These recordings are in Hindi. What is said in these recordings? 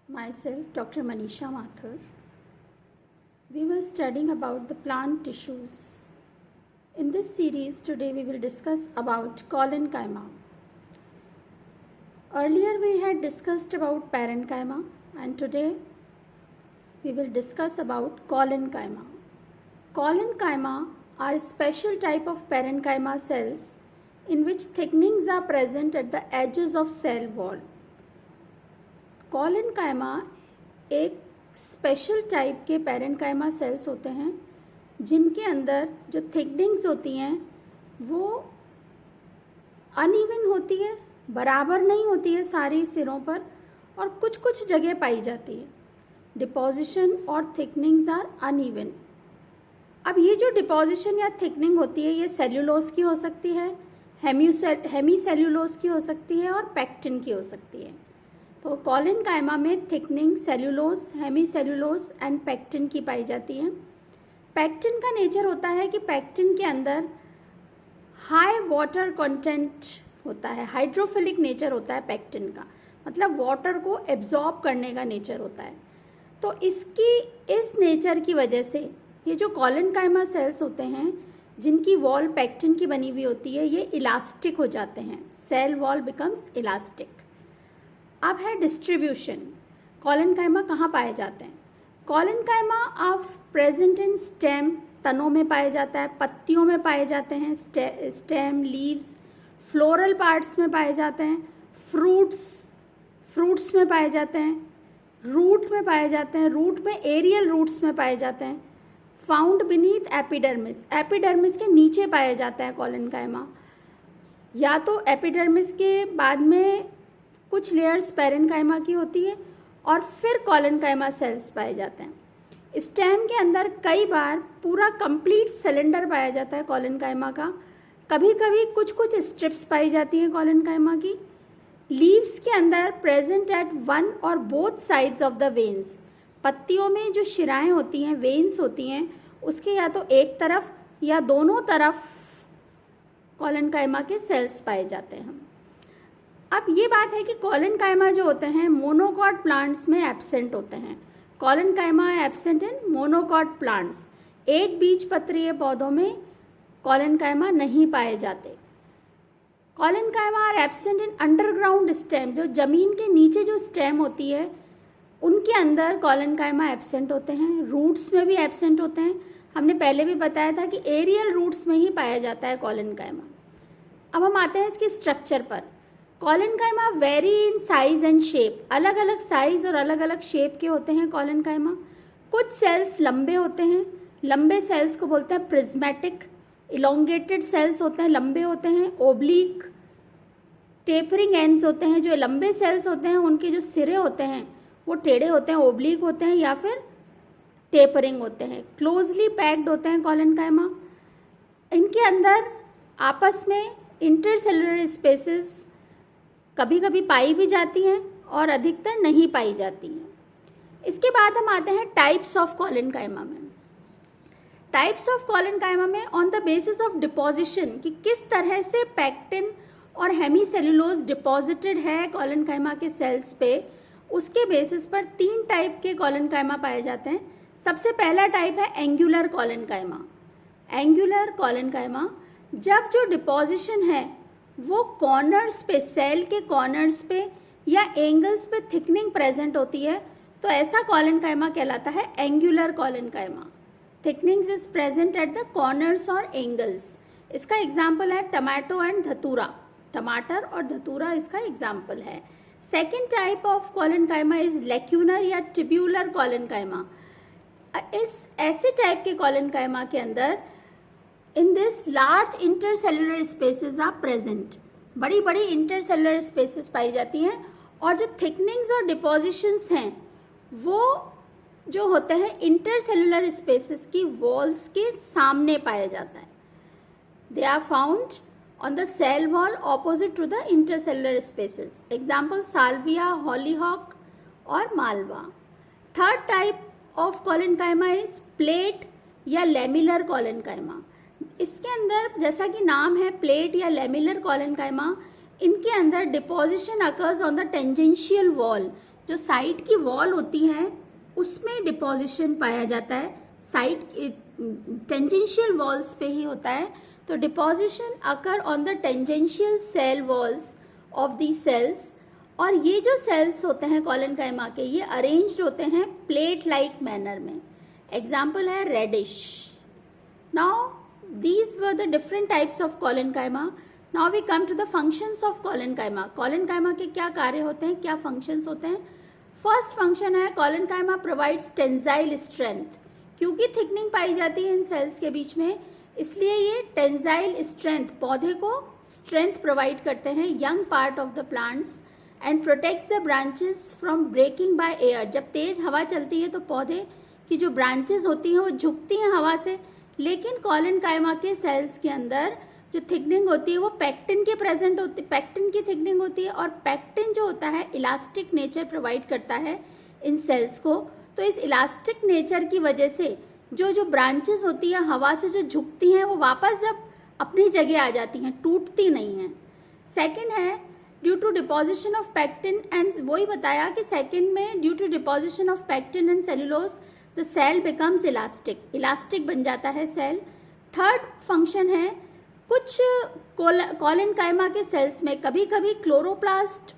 Myself, Dr. Manisha Mathur. We were studying about the plant tissues. In this series, today we will discuss about collenchyma. Earlier we had discussed about parenchyma, and today we will discuss about collenchyma. Collenchyma are a special type of parenchyma cells in which thickenings are present at the edges of cell wall. Collenchyma एक स्पेशल टाइप के पैरेनकाइमा सेल्स होते हैं जिनके अंदर जो थिकनिंग्स होती हैं वो अनइवन होती है, बराबर नहीं होती है सारी सिरों पर, और कुछ कुछ जगह पाई जाती है. डिपोजिशन और थिकनिंग्स आर अनइवन. अब ये जो डिपोजिशन या थिकनिंग होती है ये सेल्यूलोज की हो सकती है, हेमी सेल्यूलोज की हो सकती है और पैक्टिन की हो सकती है. तो कॉलेनकाइमा में thickening cellulose, hemicellulose and pectin की पाई जाती है. पैक्टिन का नेचर होता है कि पैक्टिन के अंदर हाई वाटर कंटेंट होता है, हाइड्रोफिलिक नेचर होता है पैक्टिन का, मतलब वाटर को एब्जॉर्ब करने का नेचर होता है. तो इसकी इस नेचर की वजह से ये जो कॉलेनकाइमा सेल्स होते हैं जिनकी वॉल पैक्टिन की बनी हुई होती है ये इलास्टिक हो जाते हैं. Cell wall becomes elastic. अब है डिस्ट्रीब्यूशन. कॉलेनकाइमा कहाँ पाए जाते हैं? Collenchyma of present in stem, तनों में पाए जाता है, पत्तियों में पाए जाते हैं, स्टेम, लीव्स, फ्लोरल पार्ट्स में पाए जाते हैं, फ्रूट्स में पाए जाते हैं, रूट में पाए जाते हैं, रूट में एरियल रूट्स में पाए जाते हैं, फाउंड बीनीथ एपिडर्मिस, एपिडर्मिस के नीचे पाया जाता है कॉलेनकाइमा, या तो एपिडर्मिस के बाद में कुछ लेयर्स पैरेनकाइमा की होती है और फिर कॉलेनकाइमा सेल्स पाए जाते हैं. स्टेम के अंदर कई बार पूरा कंप्लीट सिलेंडर पाया जाता है कॉलेनकाइमा का, कभी कभी कुछ कुछ स्ट्रिप्स पाई जाती हैं कॉलेनकाइमा की. लीव्स के अंदर प्रेजेंट एट वन और both sides of the veins, पत्तियों में जो शिराएं होती हैं, वेन्स होती हैं, उसके या तो एक तरफ या दोनों तरफ कॉलेनकाइमा के सेल्स पाए जाते हैं. अब ये बात है कि कॉलेनकाइमा जो होते हैं मोनोकॉट प्लांट्स में एब्सेंट होते हैं. Collenchyma absent in monocot plants, एक बीजपत्रीय पौधों में कॉलेनकाइमा नहीं पाए जाते. Collenchyma are absent in underground stem, जो जमीन के नीचे जो स्टेम होती है उनके अंदर कॉलेनकाइमा एब्सेंट होते हैं. रूट्स में भी एब्सेंट होते हैं. हमने पहले भी बताया था कि एरियल रूट्स में ही पाया जाता है कॉलेनकाइमा. अब हम आते हैं इसकी स्ट्रक्चर पर. Collenchyma very in size and shape, अलग अलग साइज और अलग अलग शेप के होते हैं कॉलेनकाइमा. कुछ सेल्स लंबे होते हैं, लंबे सेल्स को बोलते हैं प्रिज्मेटिक. इलोंगेटेड सेल्स होते हैं, लंबे होते हैं. ओब्लिक, टेपरिंग एंड्स होते हैं. जो लंबे सेल्स होते हैं उनके जो सिरे होते हैं वो टेढ़े होते हैं, ओब्लिक होते हैं या फिर टेपरिंग होते हैं. क्लोजली पैक्ड होते हैं कॉलेनकाइमा. इनके अंदर आपस में इंटरसेलुलर स्पेसेस कभी कभी पाई भी जाती हैं और अधिकतर नहीं पाई जाती हैं. इसके बाद हम आते हैं टाइप्स ऑफ कॉलेनकाइमा में. टाइप्स ऑफ कॉलेनकाइमा में on the basis of deposition, कि किस तरह से पैक्टिन और हेमी सेल्यूलोज डिपॉजिटेड है कॉलेनकाइमा के सेल्स पे, उसके बेसिस पर 3 टाइप के कॉलेनकाइमा पाए जाते हैं. सबसे पहला टाइप है एंगुलर कॉलेनकाइमा. एंगुलर कॉलेनकाइमा, जब जो डिपोजिशन है वो कॉर्नर्स पे, सेल के कॉर्नर्स पे या एंगल्स पे थिकनिंग प्रेजेंट होती है, तो ऐसा कॉलेनकाइमा कहलाता है angular collenchyma. Thickenings is present at the corners और एंगल्स. इसका एग्जाम्पल है टमाटो एंड धतूरा. टमाटर और धतूरा इसका एग्जाम्पल है. Second type of collenchyma is lacunar या ट्यूब्यूलर कॉलेनकाइमा. इस ऐसे टाइप के कॉलेनकाइमा के अंदर in this large intercellular spaces are present, बड़ी बड़ी इंटरसेलुलर स्पेसेस पाई जाती हैं, और जो थिकनिंग्स और डिपोजिशंस हैं वो जो होते हैं इंटरसेलुलर स्पेसेस की वॉल्स के सामने पाया जाता है. They are found on the cell wall opposite to the intercellular spaces. Example salvia, hollyhock और malva. Third type of collenchyma is plate या लेमिलर कॉलेनकाइमा. इसके अंदर जैसा कि नाम है प्लेट या लेमिलर कॉलेनकाइमा, इनके अंदर deposition occurs on the tangential wall, जो साइड की वॉल होती है उसमें डिपोजिशन पाया जाता है, साइड टेंजेंशियल वॉल्स पे ही होता है। तो deposition occur on the tangential cell walls of the cells, और ये जो सेल्स होते हैं कॉलेनकाइमा के, ये अरेंज्ड होते हैं प्लेट लाइक मैनर में। एग्जाम्पल है radish. Now these were the different types of collenchyma. Now we come to the functions of collenchyma. collenchyma के क्या कार्य होते हैं, क्या functions होते हैं? फर्स्ट फंक्शन है collenchyma provides tensile strength. क्योंकि थिकनिंग पाई जाती है इन सेल्स के बीच में, इसलिए ये टेंजाइल स्ट्रेंथ, पौधे को स्ट्रेंथ प्रोवाइड करते हैं, young part of the plants, and protects the branches from breaking by air. जब तेज हवा चलती है तो पौधे की जो ब्रांचेस होती हैं वो झुकती हैं हवा से, लेकिन कॉलेनकाइमा के सेल्स के अंदर जो थिकनिंग होती है वो पैक्टिन के प्रेजेंट होती, पैक्टिन की थिकनिंग होती है, और पैक्टिन जो होता है इलास्टिक नेचर प्रोवाइड करता है इन सेल्स को। तो इस इलास्टिक नेचर की वजह से जो ब्रांचेस होती हैं हवा से जो झुकती हैं वो वापस जब अपनी जगह आ जाती हैं, टूटती नहीं हैं। सेकंड है due to deposition of pectin and, वही बताया कि सेकंड में due to deposition of pectin and cellulose the cell becomes elastic, elastic बन जाता है सेल। थर्ड फंक्शन है कुछ कॉलेनकाइमा के सेल्स में कभी कभी क्लोरोप्लास्ट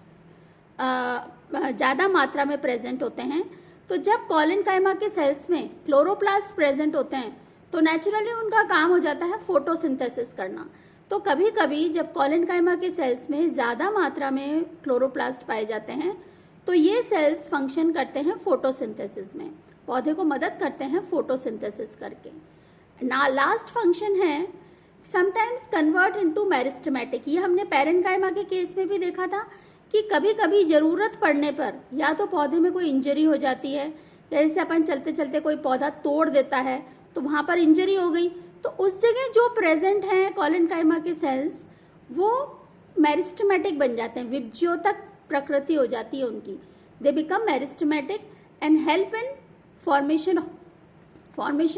ज़्यादा मात्रा में प्रेजेंट होते हैं। तो जब कॉलेनकाइमा के सेल्स में क्लोरोप्लास्ट प्रेजेंट होते हैं तो नेचुरली उनका काम हो जाता है फोटोसिंथेसिस करना। तो कभी कभी जब कॉलेनकाइमा के सेल्स में ज़्यादा मात्रा में क्लोरोप्लास्ट पाए जाते हैं तो ये सेल्स फंक्शन करते हैं फोटोसिंथेसिस में, पौधे को मदद करते हैं फोटोसिंथेसिस करके। ना लास्ट फंक्शन है समटाइम्स कन्वर्ट इनटू मेरिस्टेमेटिक। ये हमने पैरेन्काइमा के केस में भी देखा था कि कभी कभी ज़रूरत पड़ने पर या तो पौधे में कोई इंजरी हो जाती है, जैसे अपन चलते चलते कोई पौधा तोड़ देता है तो वहाँ पर इंजरी हो गई, तो उस जगह जो प्रेजेंट हैं कॉलेनकाइमा के सेल्स वो मेरिस्टेमेटिक बन जाते हैं, विभज्योतक प्रकृति हो जाती है उनकी, they become meristematic and help in formation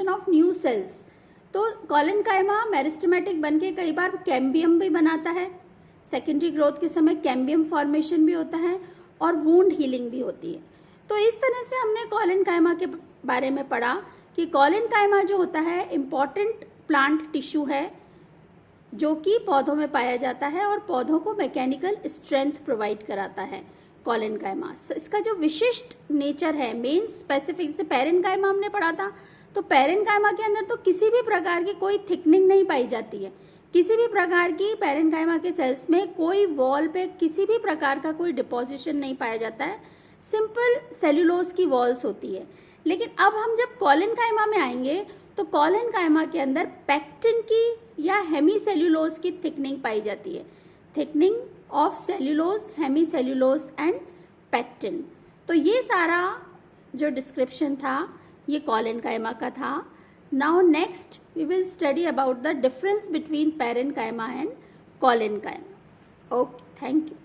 of new sales. तो कॉलेनकाइमा मेरिस्टेमेटिक बन के कई बार कैम्बियम भी बनाता है, सेकेंडरी ग्रोथ के समय कैम्बियम फॉर्मेशन भी होता है और वूंड हीलिंग भी होती है। तो इस तरह से हमने कॉलेनकाइमा के बारे में पढ़ा कि कॉलेनकाइमा जो होता है इम्पॉर्टेंट प्लांट टिश्यू है जो कि पौधों में पाया जाता है और पौधों को मैकेनिकल स्ट्रेंथ प्रोवाइड कराता है कॉलेनकाइमा। इसका जो विशिष्ट नेचर है मेन स्पेसिफिक, जैसे पैरेन्काइमा हमने पढ़ा था, तो पैरेन्काइमा के अंदर तो किसी भी प्रकार की कोई थिकनिंग नहीं पाई जाती है, किसी भी प्रकार की पैरेन्काइमा के सेल्स में कोई वॉल पे किसी भी प्रकार का कोई डिपोजिशन नहीं पाया जाता है, सिंपल सेल्यूलोज की वॉल्स होती है। लेकिन अब हम जब कॉलेनकाइमा में आएंगे तो कॉलेनकाइमा के अंदर पैक्टिन की या हेमीसेल्यूलोज की थिकनिंग पाई जाती है, thickening of cellulose, hemicellulose and pectin. तो ये सारा जो डिस्क्रिप्शन था ये कॉलेनकाइमा का था। Now next we will study about the difference between parenchyma and collenchyma. Okay, thank you.